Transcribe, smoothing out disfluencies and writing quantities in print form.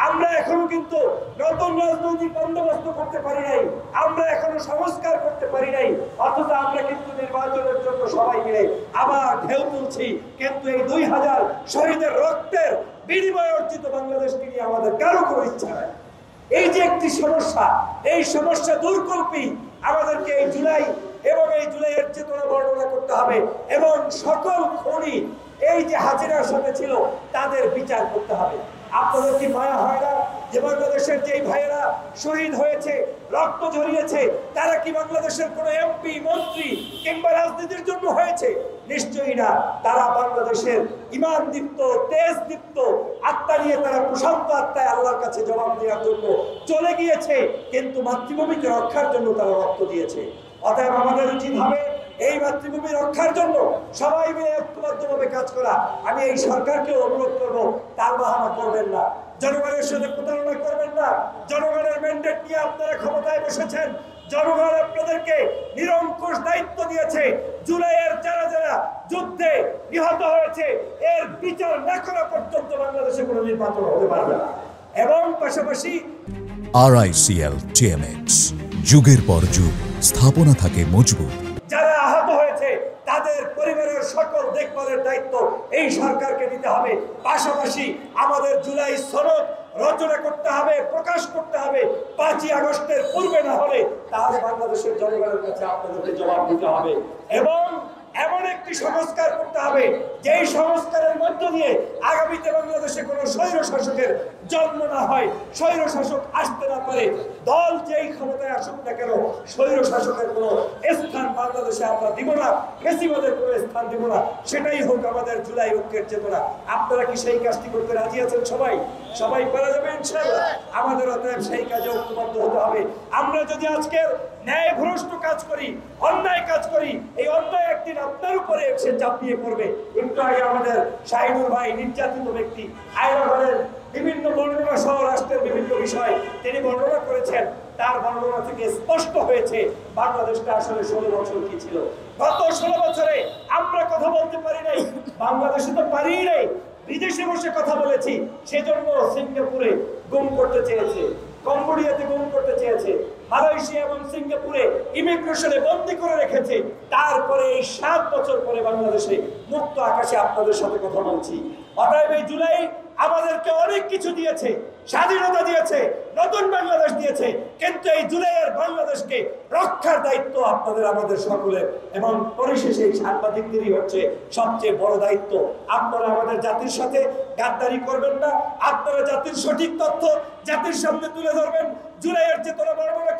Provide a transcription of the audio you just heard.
আমরা এখনো কিন্তু নতুন রাজনৈতিক বন্দোবস্ত করতে পারি নাই, আমরা এখনো সংস্কার করতে পারি নাই, অথচ আমরা কিন্তু নির্বাচনের জন্য সবাই মিলে আবার ঢেউ তুলছি। কিন্তু এই 2000 শহীদের রক্তের বিনিময়ে অর্জিত বাংলাদেশকে নিয়ে আমাদের কারো কোনো ইচ্ছা নাই। এই যে একটি সমস্যা, এই সমস্যা দূরকল্পী আমাদেরকে এই জুলাই এবং এই জুলাইয়ের চেতনা বর্ণনা করতে হবে এবং সকল খুনি এই যে হাজিরার সাথে ছিল তাদের বিচার করতে হবে। আপনাদের কি মায়া হয় না যে বাংলাদেশের যেই ভাইয়েরা শহীদ হয়েছে, রক্ত ঝরিয়েছে, তারা কি বাংলাদেশের কোনো এমপি, মন্ত্রী কিংবা রাজনীতির জন্য হয়েছে? নিশ্চয়ই না। তারা বাংলাদেশের ঈমান দীপ্ত, তেজ দীপ্ত আত্মা নিয়ে তারা প্রশান্ত আত্মায় আল্লাহর কাছে জবাব দেওয়ার জন্য চলে গিয়েছে, কিন্তু মাতৃভূমিকে রক্ষার জন্য তারা রক্ত দিয়েছে। অতএব আমাদের উচিত হবে এই মাতৃভূমি রক্ষার জন্য সবাই মিলে ঐক্যবদ্ধভাবে কাজ করা। আমি এই সরকারকে অনুরোধ করব, তার বাহানা করবেন না, জনগণের সাথে প্রতারণা করবেন না। জনগণের ম্যান্ডেট নিয়ে আপনারা ক্ষমতায় বসেছেন, জনগণ আপনাদেরকে নিরঙ্কুশ দায়িত্ব দিয়েছে। জুলাইয়ের যারা যারা যুদ্ধে নিহত হয়েছে এর বিচার না করা পর্যন্ত বাংলাদেশে কোনো নির্বাচন হতে পারবে না। এবং পাশাপাশি RICL TMX, যুগের পর যুগ স্থাপনা থাকে মজবুত। যারা আহত হয়েছে তাদের পরিবারের সকল দেখভালের দায়িত্ব এই সরকারকে দিতে হবে। পাশাপাশি আমাদের জুলাই সনদ রচনা করতে হবে, প্রকাশ করতে হবে। 5ই আগস্টের পূর্বে না হলে তাহলে বাংলাদেশের জনগণের কাছে আপনাদেরকে জবাব দিতে হবে। এবং এমন একটি সংস্কার করতে হবে যেই সংস্কারের মধ্য দিয়ে আগামীতে বাংলাদেশে কোনো স্বৈর শাসকের জন্ম না হয়, স্বৈর শাসক আসতে না পারে। দল যেই ক্ষমতায় আসুক না কেন, স্বৈর শাসকের কোনো স্থান বাংলাদেশে আমরা দিব না, ফেসিবাদের কোনো স্থান দিব না। সেটাই হোক আমাদের জুলাই ঐক্যের চেতনা। আপনারা কি সেই কাজটি করতে রাজি আছেন? সবাই পারা যাবে ইনশাআল্লাহ। আমাদের অতএব সেই কাজে ঐক্যবদ্ধ হতে হবে। আমরা যদি আজকের ন্যায় ভ্রষ্ট কাজ করি, অন্যায় কাজ করি, এই অন্যায় একদিন আপনার উপরে এসে চাপিয়ে পড়বে। একটু আগে আমাদের শাহিনুর ভাই, নির্যাতিত ব্যক্তি, আইনাঘরের বিভিন্ন বর্ণনা সহ রাষ্ট্রের বিভিন্ন বিষয় তিনি বর্ণনা করেছেন। তার বর্ণনা থেকে স্পষ্ট হয়েছে বাংলাদেশটা আসলে 16 বছর কি ছিল। গত 16 বছরে আমরা কথা বলতে পারি নাই, বাংলাদেশে তো পারিই নাই, বিদেশে বসে কথা বলেছি। সেজন্য সিঙ্গাপুরে গুম করতে চেয়েছে, কম্বোডিয়াতে গুম করতে চেয়েছে, মালয়েশিয়া এবং সিঙ্গাপুরে ইমিগ্রেশনে বন্দী করে রেখেছে। তারপরে এই 7 বছর পরে বাংলাদেশে মুক্ত আকাশে আপনাদের সাথে কথা বলছি। অতএব এই জুলাই আমাদেরকে অনেক কিছু দিয়েছে, স্বাধীনতা দিয়েছে, নতুন বাংলাদেশ দিয়েছে, কিন্তু এই জুলাইয়ের বাংলাদেশকে রক্ষার দায়িত্ব আপনাদের আমাদের সকলের। এবং পরিশেষে এই সাংবাদিকদেরই হচ্ছে সবচেয়ে বড় দায়িত্ব। আপনারা আমাদের জাতির সাথে গাদ্দারি করবেন না, আপনারা জাতির সঠিক তথ্য জাতির সামনে তুলে ধরবেন, জুলাইয়ের চেতনা বর্ণনা